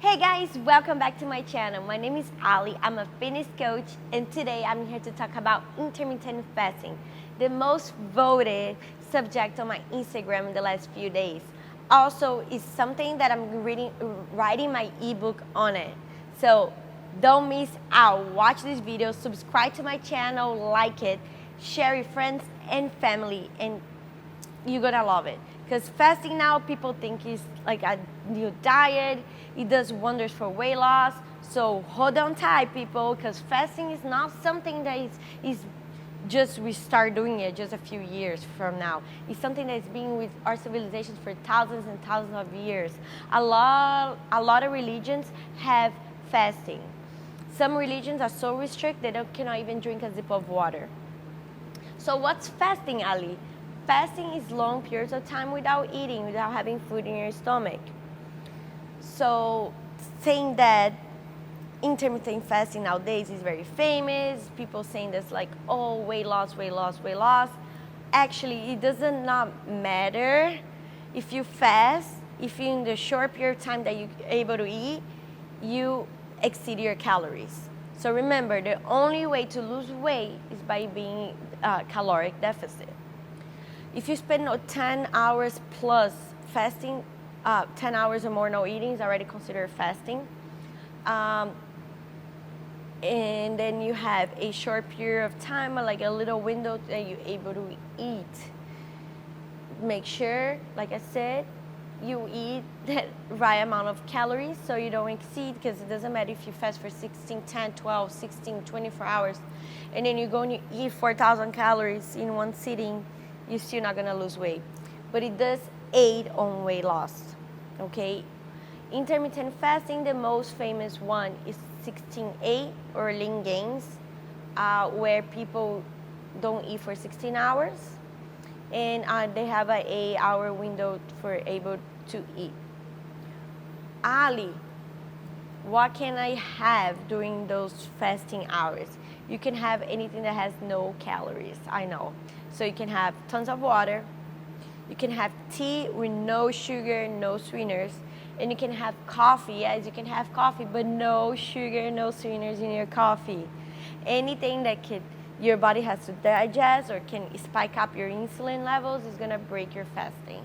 Hey guys, welcome back to my channel. My name is Ali. I'm a fitness coach, and today I'm here to talk about intermittent fasting, the most voted subject on my Instagram in the last few days. Also, it's something that I'm writing my ebook on it. So don't miss out. Watch this video, subscribe to my channel, like it, share with friends and family, and you're gonna love it. Because fasting now, people think is like a new diet. It does wonders for weight loss. So hold on tight, people, because fasting is not something that is just we start doing it just a few years from now. It's something that's been with our civilizations for thousands and thousands of years. A lot of religions have fasting. Some religions are so restrict they cannot even drink a sip of water. So what's fasting, Ali? Fasting is long periods of time without eating, without having food in your stomach. So saying that intermittent fasting nowadays is very famous, people saying this like, oh, weight loss, weight loss, weight loss. Actually, it doesn't not matter if you fast, if in the short period of time that you're able to eat, you exceed your calories. So remember, the only way to lose weight is by being caloric deficit. If you spend 10 hours plus fasting, 10 hours or more no eating is already considered fasting. And then you have a short period of time, like a little window that you're able to eat. Make sure, like I said, you eat that right amount of calories so you don't exceed, because it doesn't matter if you fast for 16, 10, 12, 16, 24 hours, and then you're going to eat 4,000 calories in one sitting, you're still not gonna lose weight. But it does aid on weight loss, okay? Intermittent fasting, the most famous one is 16-8 or lean gains, where people don't eat for 16 hours, and they have an 8-hour window for able to eat. Ali, what can I have during those fasting hours? You can have anything that has no calories, I know. So you can have tons of water, you can have tea with no sugar, no sweeteners, and you can have coffee. Yes, you can have coffee, but no sugar, no sweeteners in your coffee. Anything that your body has to digest or can spike up your insulin levels is gonna break your fasting.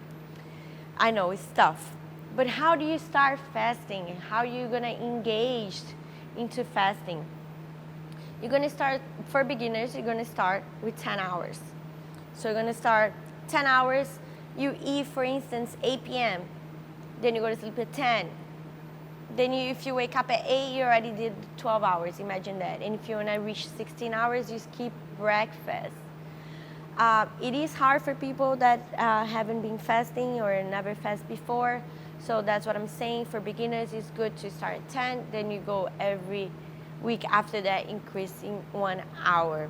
I know it's tough, but how do you start fasting? How are you gonna engage into fasting? You're gonna start, for beginners, you're gonna start with 10 hours. So you're gonna start 10 hours, you eat, for instance, 8 p.m., then you go to sleep at 10. Then if you wake up at 8, you already did 12 hours, imagine that. And if you wanna reach 16 hours, you skip breakfast. It is hard for people that haven't been fasting or never fast before. So that's what I'm saying. For beginners, it's good to start at 10, then you go every week after that, increasing 1 hour.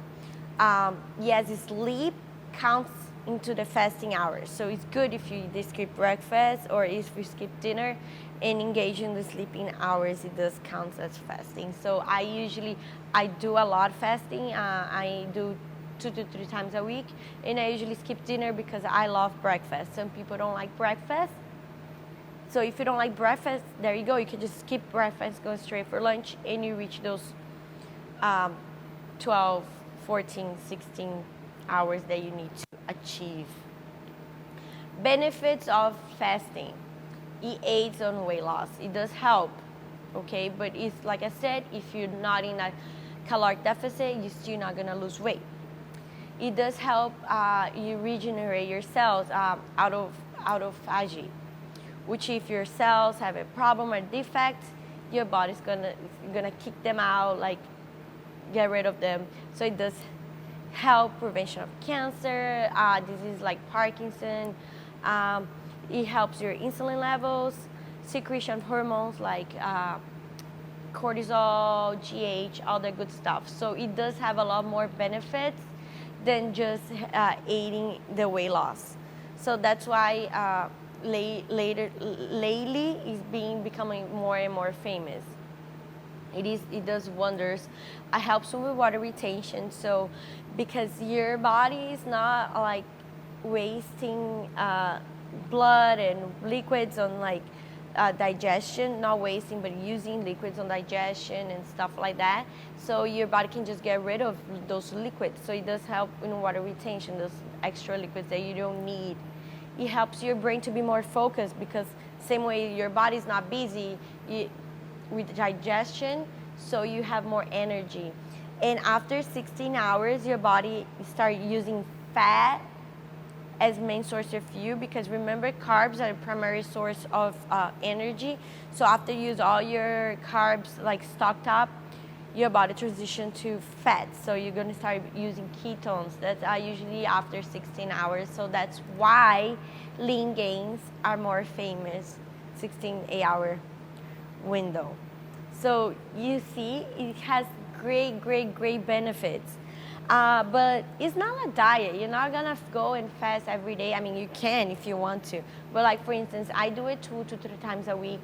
Yes, sleep counts into the fasting hours. So it's good if you skip breakfast or if you skip dinner and engage in the sleeping hours, it does count as fasting. So I do a lot of fasting. I do 2 to 3 times a week, and I usually skip dinner because I love breakfast. Some people don't like breakfast. So if you don't like breakfast, there you go. You can just skip breakfast, go straight for lunch, and you reach those 12, 14, 16 hours that you need to achieve. Benefits of fasting. It aids on weight loss. It does help, okay? But it's like I said, if you're not in a caloric deficit, you're still not gonna lose weight. It does help you regenerate your cells out of autophagy, which if your cells have a problem or defect, your body's gonna kick them out, like get rid of them. So it does help prevention of cancer, diseases like Parkinson. It helps your insulin levels, secretion of hormones like cortisol, GH, all that good stuff. So it does have a lot more benefits than just aiding the weight loss. So that's why lately is becoming more and more famous. It does wonders. It helps with water retention. So because your body is not like wasting blood and liquids on like digestion, not wasting, but using liquids on digestion and stuff like that. So your body can just get rid of those liquids. So it does help in water retention, those extra liquids that you don't need. It helps your brain to be more focused, because same way your body's not busy with digestion, so you have more energy. And after 16 hours, your body start using fat as main source of fuel, because remember, carbs are the primary source of energy. So after you use all your carbs like stocked up, your body transition to fat. So you're gonna start using ketones. That's usually after 16 hours. So that's why lean gains are more famous, 16-hour window. So you see, it has great benefits. But it's not a diet. You're not gonna go and fast every day. I mean, you can if you want to. But like, for instance, I do it 2 to 3 times a week.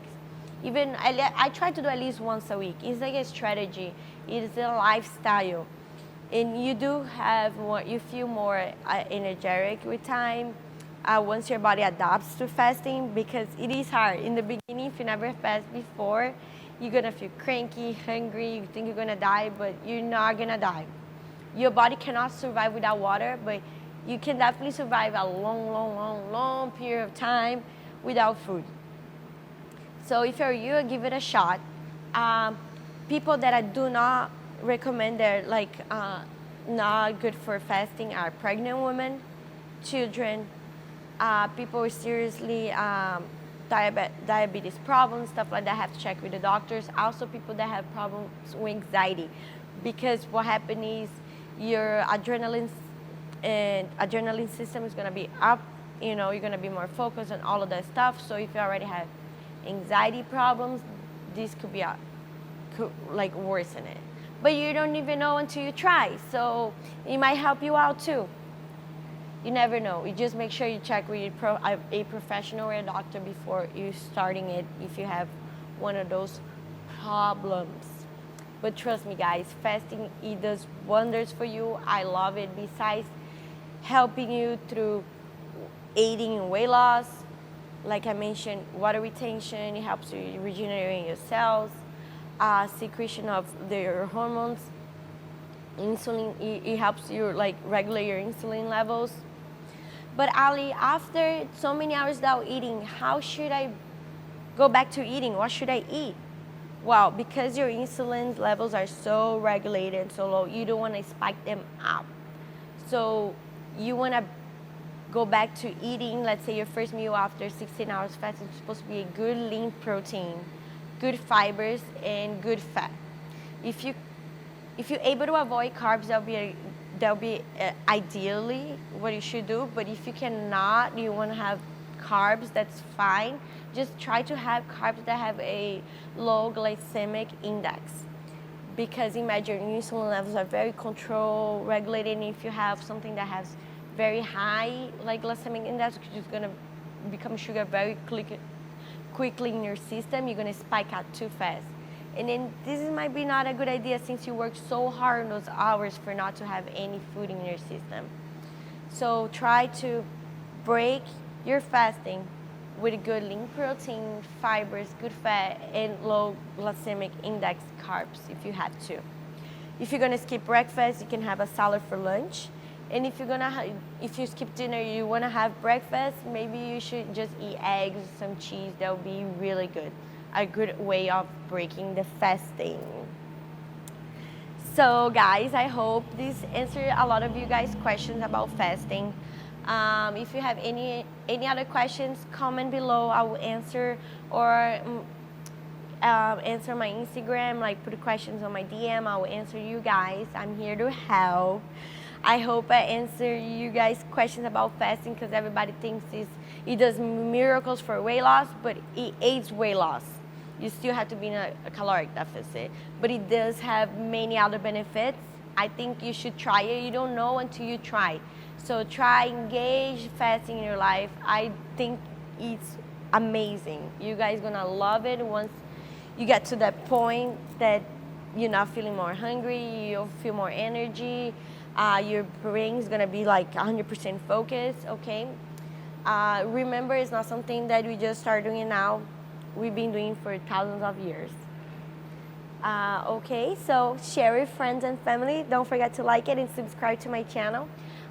Even I try to do at least once a week. It's like a strategy. It's a lifestyle. And you do have more, you feel more energetic with time once your body adapts to fasting, because it is hard. In the beginning, if you never fast before, you're gonna feel cranky, hungry, you think you're gonna die, but you're not gonna die. Your body cannot survive without water, but you can definitely survive a long period of time without food. So if you're you, give it a shot. People that I do not recommend, they're like not good for fasting, are pregnant women, children, people with seriously diabetes problems, stuff like that, have to check with the doctors. Also people that have problems with anxiety, because what happens is your adrenaline system is going to be up, you're going to be more focused on all of that stuff. So if you already have anxiety problems, this could be like worsen it, but you don't even know until you try. So it might help you out too. You never know. You just make sure you check with a professional or a doctor before you starting it, if you have one of those problems. But trust me, guys, fasting, it does wonders for you. I love it. Besides helping you through aiding in weight loss, like I mentioned, water retention, it helps you regenerating your cells, secretion of your hormones, insulin, it helps you like regulate your insulin levels. But Ali, after so many hours without eating, how should I go back to eating? What should I eat? Well, because your insulin levels are so regulated and so low, you don't want to spike them up. So you want to go back to eating, let's say your first meal after 16 hours fasting is supposed to be a good lean protein, good fibers, and good fat. If you're able to avoid carbs, that'll be ideally what you should do. But if you cannot, you want to have carbs, that's fine. Just try to have carbs that have a low glycemic index, because imagine your insulin levels are very controlled, regulated, and if you have something that has very high like glycemic index, which is going to become sugar very quickly in your system, you're going to spike out too fast. And then this might be not a good idea, since you work so hard in those hours for not to have any food in your system. So try to break your fasting with good lean protein, fibers, good fat, and low glycemic index carbs if you have to. If you're gonna skip breakfast, you can have a salad for lunch. And if you skip dinner, you wanna have breakfast, maybe you should just eat eggs, some cheese. That would be really good. A good way of breaking the fasting. So guys, I hope this answered a lot of you guys' questions about fasting. If you have any other questions, comment below. I will answer, or answer my Instagram, like put questions on my DM. I will answer you guys. I'm here to help. I hope I answer you guys' questions about fasting, because everybody thinks it does miracles for weight loss, but it aids weight loss. You still have to be in a caloric deficit, but it does have many other benefits. I think you should try it. You don't know until you try. So try, engage fasting in your life. I think it's amazing. You guys gonna love it once you get to that point that you're not feeling more hungry, you'll feel more energy, your brain's gonna be like 100% focused, okay? Remember, it's not something that we just start doing now. we've been doing for thousands of years. Okay, so share with friends and family. Don't forget to like it and subscribe to my channel.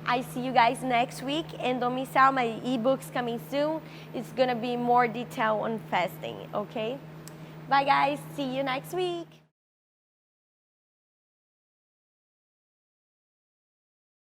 I see you guys next week, and don't miss out, my ebooks coming soon. It's gonna be more detail on fasting, okay? Bye guys, see you next week.